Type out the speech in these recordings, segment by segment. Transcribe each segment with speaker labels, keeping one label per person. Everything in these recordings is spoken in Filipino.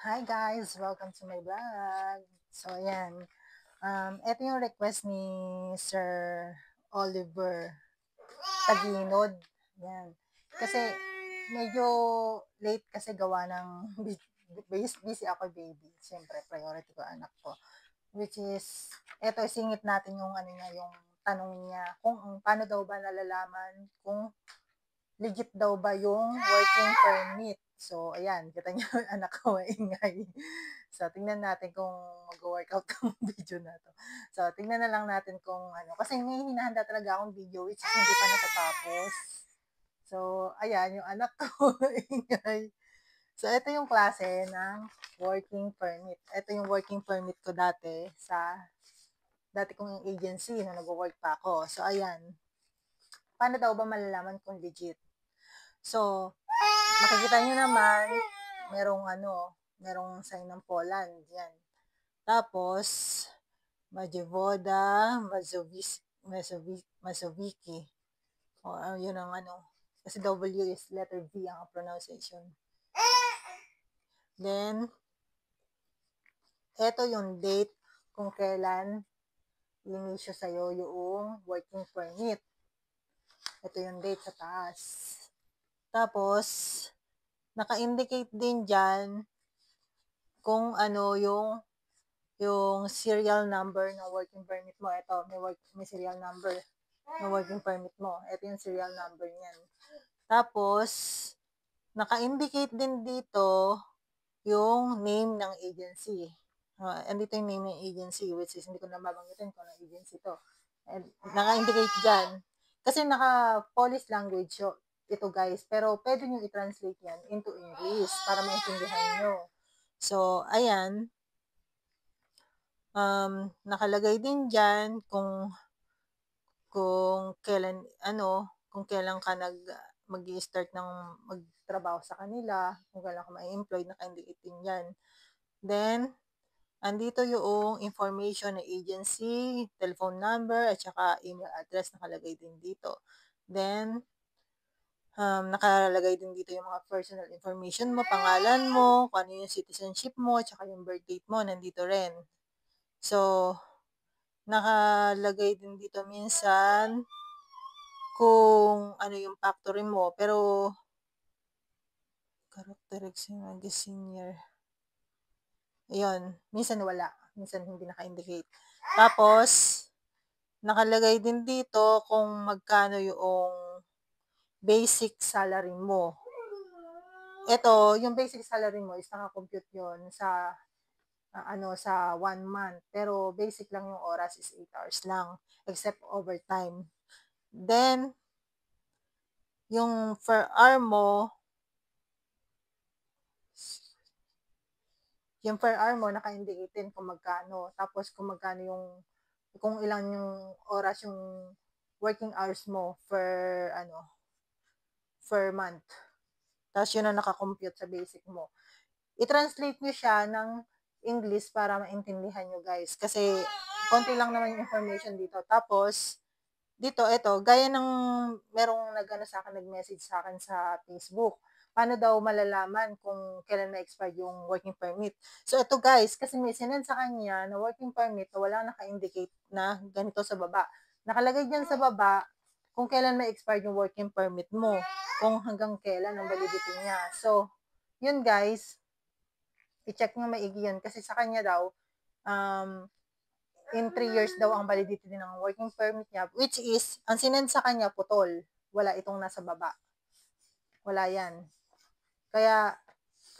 Speaker 1: Hi guys! Welcome to my vlog. So, ayan. Ito yung request ni Sir Oliver Taginod. Ayan. Kasi, medyo late kasi gawa ng busy ako baby. Siyempre, priority ko anak ko. Which is, eto, singit natin yung ano niya, yung tanong niya kung paano daw ba nalalaman kung legit daw ba yung working permit. So, ayan, kita niyo yung anak ko maingay. So, tingnan natin kung mag-workout ang video na to. So, tingnan na lang natin kung ano. Kasi may hinahanda talaga akong video which is hindi pa natatapos. So, ayan, yung anak ko maingay. So, ito yung klase ng working permit. Ito yung working permit ko dati kong agency na nag-work pa ako. So, ayan. Paano daw ba malalaman kung legit? So, makikita nyo naman, merong sign ng Poland. Yan. Tapos, Majevoda, Mazoviki. O, yun ang ano. Kasi W is letter V ang pronunciation. Then, eto yung date kung kailan in-issue sa'yo yung working permit. Ito yung date sa taas. Tapos, naka-indicate din dyan kung ano yung serial number ng working permit mo. Ito, may serial number ng working permit mo. Ito yung serial number niyan. Tapos, naka-indicate din dito yung name ng agency. Andito yung name ng agency, which is hindi ko na mabanggitin kung anong agency to. And, naka-indicate dyan. Kasi naka-Polish language ito guys, pero pwede nyo i-translate yan into English para maintindihan nyo. So, ayan. Nakalagay din dyan kung kailan ka mag-i-start ng magtrabaho sa kanila, kung kailan ka ma-employed, naka-indicate din yan. Then, andito yung information ng agency, telephone number, at saka email address nakalagay din dito. Then, nakalagay din dito yung mga personal information mo, pangalan mo, kung ano yung citizenship mo, at saka yung birth date mo, nandito rin. So, nakalagay din dito minsan kung ano yung factory mo. Pero, characteristic senior. Ayun, minsan wala. Minsan hindi naka-indicate. Tapos, nakalagay din dito kung magkano yung basic salary mo. Ito, yung basic salary mo is naka-compute yun sa sa 1 month. Pero basic lang yung oras is 8 hours lang. Except overtime. Then, yung per hour mo, naka-indicate din kung magkano. Tapos, kung ilang yung oras yung working hours mo per month. Tapos, yun ang nakakompute sa basic mo. I-translate nyo siya ng English para maintindihan nyo guys. Kasi, konti lang naman yung information dito. Tapos, dito, gaya ng merong nag-message sa akin sa Facebook. Paano daw malalaman kung kailan ma-expire yung working permit? So, ito guys, kasi may sinend sa kanya na working permit na wala naka-indicate na ganito sa baba. Nakalagay dyan sa baba kung kailan ma-expire yung working permit mo. Kung hanggang kailan ang validity niya. So, yun guys, i-check nyo maigi yun. Kasi sa kanya daw, in 3 years daw ang validity din ng working permit niya, which is, ang sinend sa kanya, putol. Wala itong nasa baba. Wala yan. Kaya,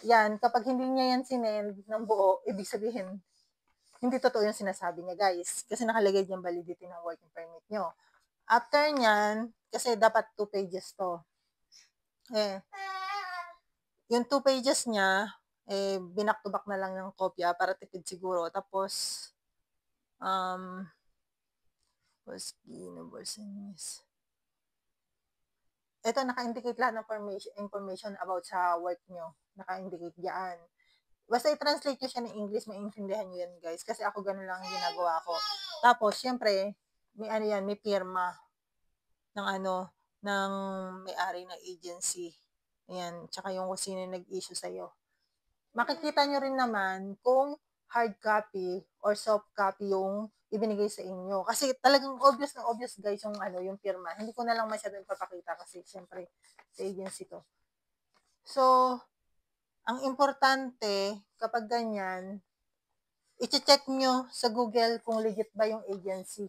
Speaker 1: yan, kapag hindi niya yan sinend ng buo, ibig sabihin, hindi totoo yung sinasabi niya, guys. Kasi nakalagay yung validity ng working permit nyo. After nyan, kasi dapat 2 pages to. Yung 2 pages niya, binak to back na lang ng kopya para tipid siguro. Tapos, ito, naka-indicate lahat ng information about sa work nyo. Naka-indicate diyan. Basta i-translate nyo siya ng English, maintindihan nyo yan, guys. Kasi ako ganun lang ang ginagawa ko. Tapos, syempre, may pirma ng may-ari ng agency. Ayan, tsaka yung kung sino nag-issue sa'yo. makikita nyo rin naman kung hard copy or soft copy yung ibinigay sa inyo. Kasi talagang obvious na obvious guys yung yung pirma. Hindi ko na lang masyadong papakita kasi syempre sa agency to. So, ang importante kapag ganyan, i-check nyo sa Google kung legit ba yung agency.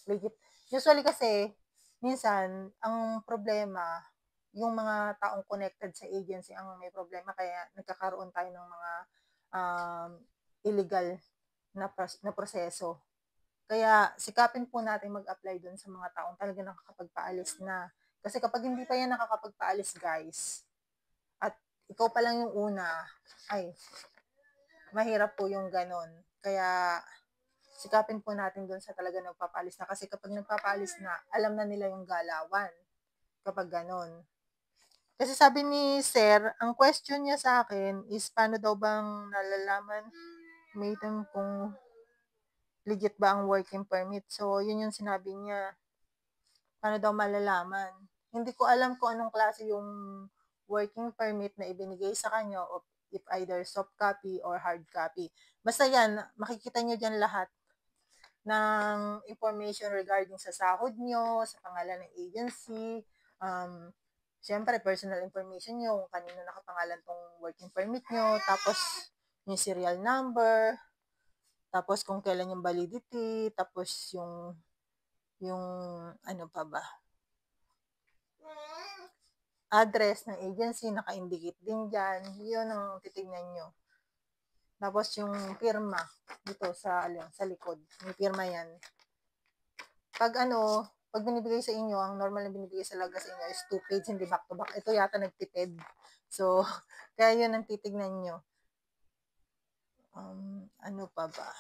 Speaker 1: Legit. Usually kasi, minsan, ang problema, yung mga taong connected sa agency ang may problema kaya nagkakaroon tayo ng mga illegal na proseso. Kaya sikapin po natin mag-apply dun sa mga taong talaga nakakapagpaalis na. Kasi kapag hindi pa yan nakakapagpaalis guys, at ikaw pa lang yung una, ay, mahirap po yung ganon. Kaya sikapin po natin dun sa talaga nagpapaalis na. Kasi kapag nagpapaalis na, alam na nila yung galawan kapag ganon. Kasi sabi ni Sir, ang question niya sa akin is paano daw bang nalalaman Maytem kung legit ba ang working permit. So, yun yung sinabi niya. Paano daw malalaman? Hindi ko alam kung anong klase yung working permit na ibinigay sa kanya o if either soft copy or hard copy. Basta yan, makikita nyo dyan lahat ng information regarding sa sahod nyo, sa pangalan ng agency, syempre, personal information nyo, kung kanino nakapangalan tong working permit nyo, tapos yung serial number, tapos kung kailan yung validity, tapos yung ano pa ba, address ng agency, naka-indicate din dyan, yun ang titignan nyo. Tapos yung firma, dito sa likod, may firma yan. Pag binibigay sa inyo, ang normal na binibigay sa laga sa inyo is 2 page, hindi back to back. Ito yata nagtipid. So, kaya yun ang titignan nyo. Ano pa ba?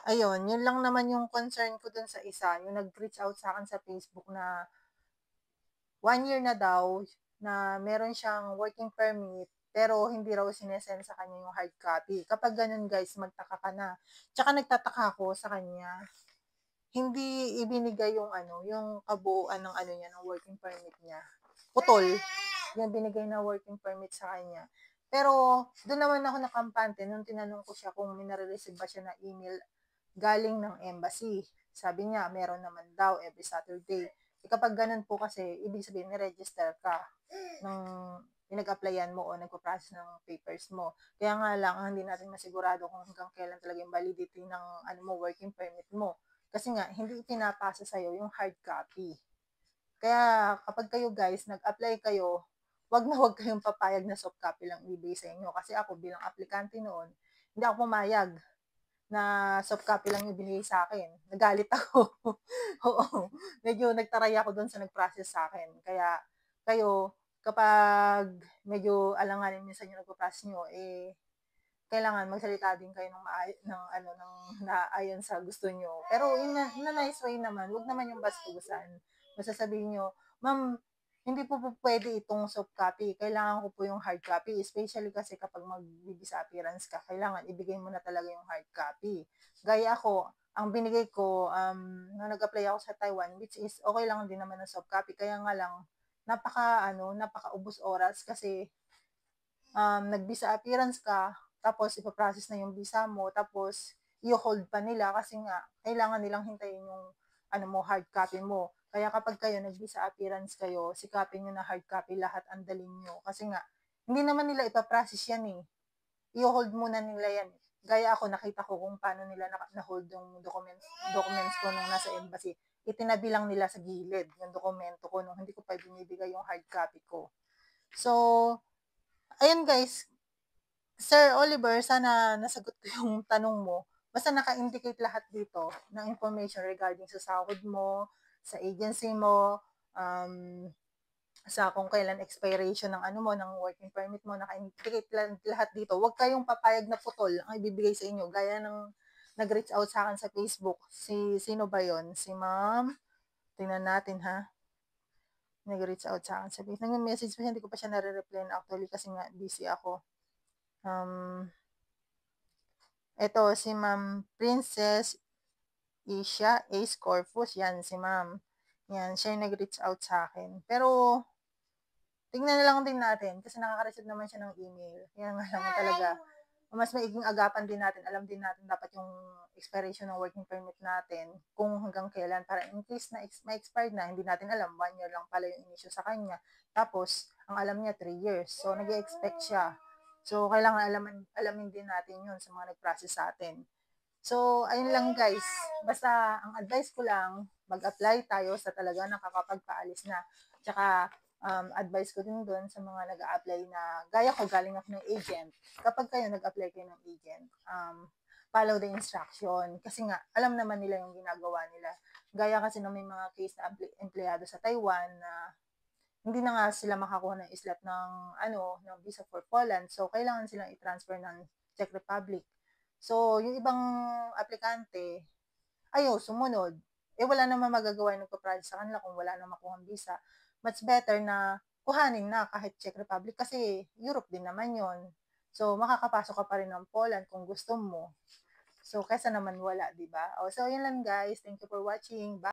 Speaker 1: Ayun, yun lang naman yung concern ko dun sa isa. Yung nag-reach out sa akin sa Facebook na 1 year na daw na meron siyang working permit pero hindi raw sinesend sa kanya yung hard copy. Kapag ganun guys, magtaka ka na. Tsaka nagtataka ako sa kanya, hindi ibinigay yung kabuuan ng niya, ng working permit niya. Putol, yung binigay na working permit sa kanya. Pero, doon naman ako nakampante nung tinanong ko siya kung may nare-receive ba siya na email galing ng embassy. Sabi niya, meron naman daw every Saturday. Kapag ganun po kasi, ibig sabihin, ni-register ka ng pinag-applyan mo o nagpo-process ng papers mo. Kaya nga lang, hindi natin masigurado kung hanggang kailan talaga yung validity ng working permit mo. Kasi nga, hindi ipinapasa sa'yo yung hard copy. Kaya kapag kayo guys, nag-apply kayo, wag na wag kayong papayag na soft copy lang ibigay sa inyo. Kasi ako bilang aplikante noon, hindi ako pumayag na soft copy lang yung binigay sa akin. Nagalit ako. Oo. Medyo nagtaray ako doon sa nag-process sa akin. Kaya kayo, kapag medyo alanganin minsan yung nagpo-process nyo, kailangan magsalita din kayo ng naayon sa gusto nyo. Pero in a nice way naman, wag naman yung bastusan. Masasabihin nyo, ma'am, hindi po pwede itong soft copy. Kailangan ko po yung hard copy. Especially kasi kapag magbibisa appearance ka, kailangan ibigay mo na talaga yung hard copy. Gaya ako, ang binigay ko, nung nag-apply ako sa Taiwan, which is okay lang din naman ng soft copy. Kaya nga lang, napaka-ubos oras kasi nag-visa appearance ka, tapos ipaprocess na yung visa mo, tapos i-hold pa nila kasi nga, kailangan nilang hintayin yung hard copy mo. Kaya kapag kayo nag-visa appearance kayo, sikapin nyo na hard copy lahat, ang daling nyo. Kasi nga, hindi naman nila ipaprocess yan eh. I-hold muna nila yan. Gaya ako, nakita ko kung paano nila na-hold yung documents ko nung nasa embassy. Itinabi lang nila sa gilid yung dokumento ko nung hindi ko pa binibigay yung hard copy ko. So, ayun guys, Sir Oliver, sana nasagot ko yung tanong mo. Basta naka-indicate lahat dito ng information regarding sa sahod mo, sa agency mo, sa kung kailan expiration ng ng working permit mo, naka-indicate lahat dito. Huwag kayong papayag na putol ang ibibigay sa inyo. Gaya ng nag-reach out sa akin sa Facebook. Sino ba yon? Si ma'am. Tingnan natin ha. Nag-reach out sa akin sa Facebook. Nag-message pa siya, hindi ko pa siya nare-reply actually kasi nga busy ako. Ito, si Ma'am Princess Isha Ace Corpus. Yan, si Ma'am. Yan, siya yung nag-reach out sa akin. Pero, tingnan na lang din natin kasi nakaka-receive naman siya ng email. Kaya nga lang talaga, mas maiging agapan din natin, alam din natin dapat yung expiration ng working permit natin kung hanggang kailan para in case na ma-expired na, hindi natin alam, 1 year lang pala yung issue sa kanya. Tapos, ang alam niya 3 years. So, nag-expect siya. So, kailangan alamin din natin yun sa mga nag-process sa atin. So, ayun lang guys. Basta, ang advice ko lang, mag-apply tayo sa talaga nakakapagpaalis na. Tsaka, advice ko din doon sa mga nag apply na, gaya ko, galing ako ng agent. Kapag kayo nag-apply kayo ng agent, follow the instruction. Kasi nga, alam naman nila yung ginagawa nila. Gaya kasi na may mga case na empleyado sa Taiwan na hindi na nga sila makakuha ng islat ng visa for Poland. So, kailangan silang i-transfer ng Czech Republic. So, yung ibang aplikante, ayaw, sumunod. Wala naman magagawa yung nagpa-project sa kanila kung wala na makuha visa. Much better na kuhanin na kahit Czech Republic kasi Europe din naman yon. So, makakapasok ka pa rin ng Poland kung gusto mo. So, kesa naman wala, di ba? So, yun lang guys. Thank you for watching. Bye!